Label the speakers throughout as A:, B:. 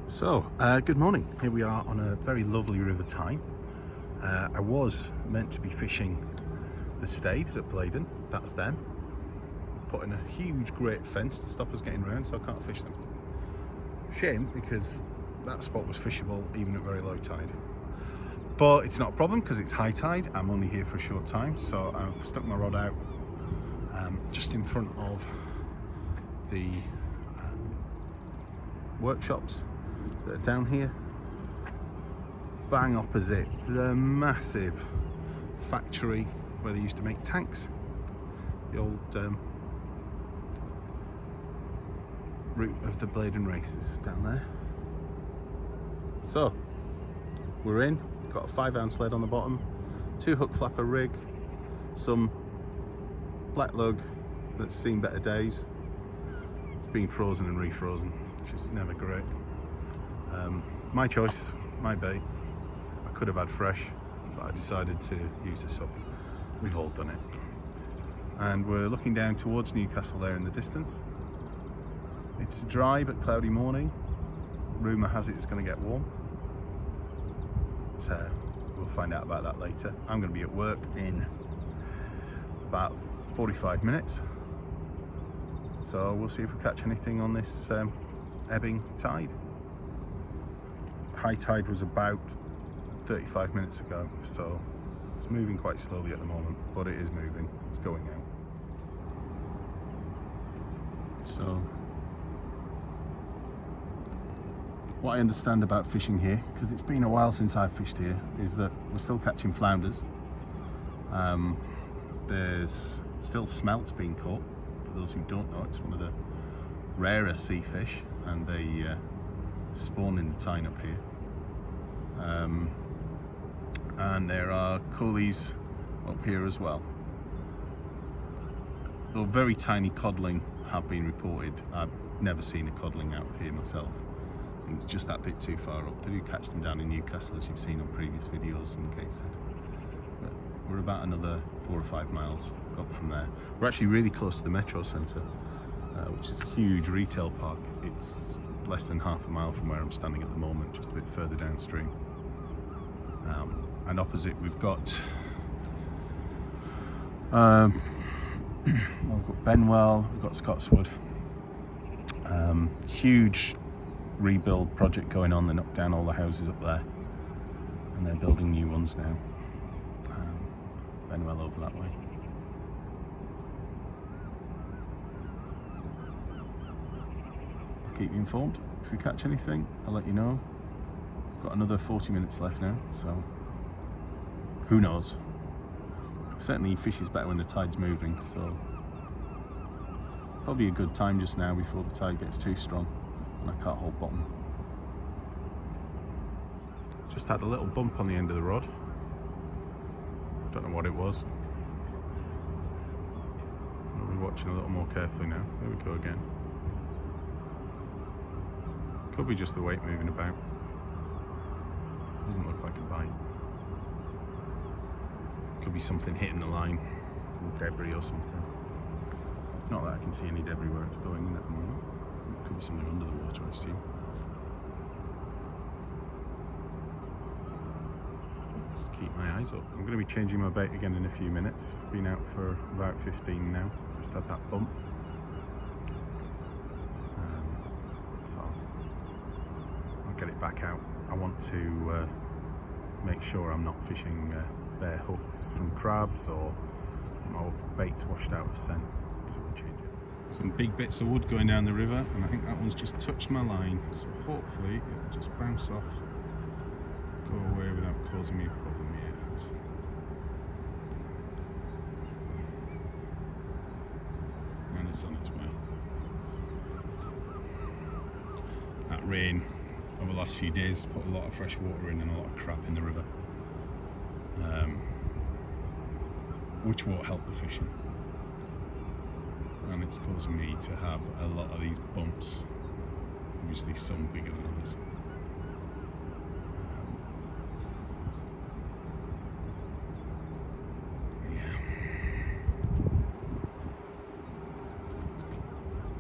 A: So, good morning. Here we are on a very lovely River Tyne. I was meant to be fishing the staves at Blaydon. That's them. Put in a huge great fence to stop us getting around, so I can't fish them. Shame, because that spot was fishable even at very low tide. But it's not a problem because it's high tide. I'm only here for a short time, so I've stuck my rod out just in front of the workshops that are down here, bang opposite the massive factory where they used to make tanks. The old route of the Blaydon races down there. So we're in, got a 5-ounce lead on the bottom, 2 hook flapper rig, some black lug that's seen better days. It's been frozen and refrozen, which is never great. My choice, my bait. I could have had fresh, but I decided to use this up. We've all done it. And we're looking down towards Newcastle there in the distance. It's a dry but cloudy morning. Rumour has it it's going to get warm. But, we'll find out about that later. I'm going to be at work in about 45 minutes. So we'll see if we catch anything on this ebbing tide. High tide was about 35 minutes ago, so it's moving quite slowly at the moment, but it is moving, it's going out. So what I understand about fishing here, because it's been a while since I've fished here, is that we're still catching flounders. There's still smelts being caught. For those who don't know, it's one of the rarer sea fish, and they spawn in the Tyne up here. And there are coolies up here as well. Though very tiny codling have been reported, I've never seen a codling out of here myself. I think it's just that bit too far up. They do catch them down in Newcastle, as you've seen on previous videos, and Kate said. But we're about another 4 or 5 miles up from there. We're actually really close to the metro centre, which is a huge retail park. It's less than half a mile from where I'm standing at the moment, just a bit further downstream. And opposite we've got we've got Benwell, we've got Scotswood. Huge rebuild project going on. They knocked down all the houses up there and they're building new ones now. Benwell over that way. I'll keep you informed. If we catch anything, I'll let you know. We've got another 40 minutes left now, so who knows. Certainly fish is better when the tide's moving, so probably a good time just now before the tide gets too strong and I can't hold bottom. Just had a little bump on the end of the rod. Don't know what it was. I'll be watching a little more carefully now. There we go again. Could be just the weight moving about. Doesn't look like a bite. Could be something hitting the line, some debris or something. Not that I can see any debris where it's going in at the moment. It could be something under the water, I assume. Just keep my eyes up. I'm going to be changing my bait again in a few minutes. Been out for about 15 now. Just had that bump. So I'll get it back out. I want to make sure I'm not fishing bare hooks from crabs or my bait's washed out of scent, so we'll change it. Some big bits of wood going down the river, and I think that one's just touched my line, so hopefully it'll just bounce off, go away without causing me a problem. Yeah, it has. And it's on its way. That rain over the last few days put a lot of fresh water in and a lot of crap in the river, which won't help the fishing, and it's causing me to have a lot of these bumps, obviously some bigger than others.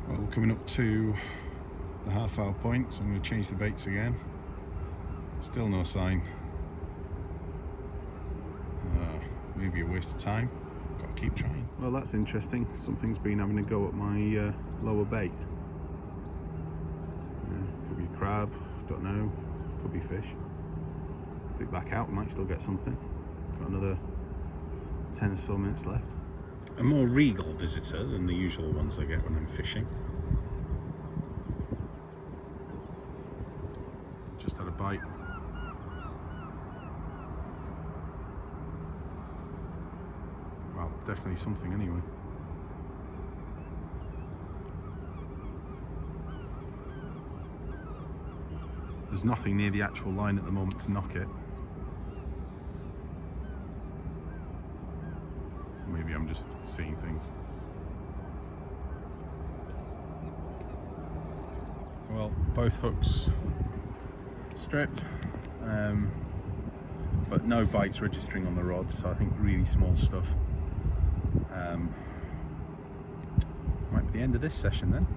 A: Well, we're coming up to the half-hour point, so I'm going to change the baits again. Still no sign. Maybe a waste of time. Got to keep trying. Well, that's interesting. Something's been having a go at my lower bait. Could be a crab, don't know. Could be fish. Put it back out, might still get something. Got another 10 or so minutes left. A more regal visitor than the usual ones I get when I'm fishing. Just had a bite. Well, definitely something anyway. There's nothing near the actual line at the moment to knock it. Maybe I'm just seeing things. Well, both hooks stripped, but no bites registering on the rod, so I think really small stuff. Might be the end of this session then.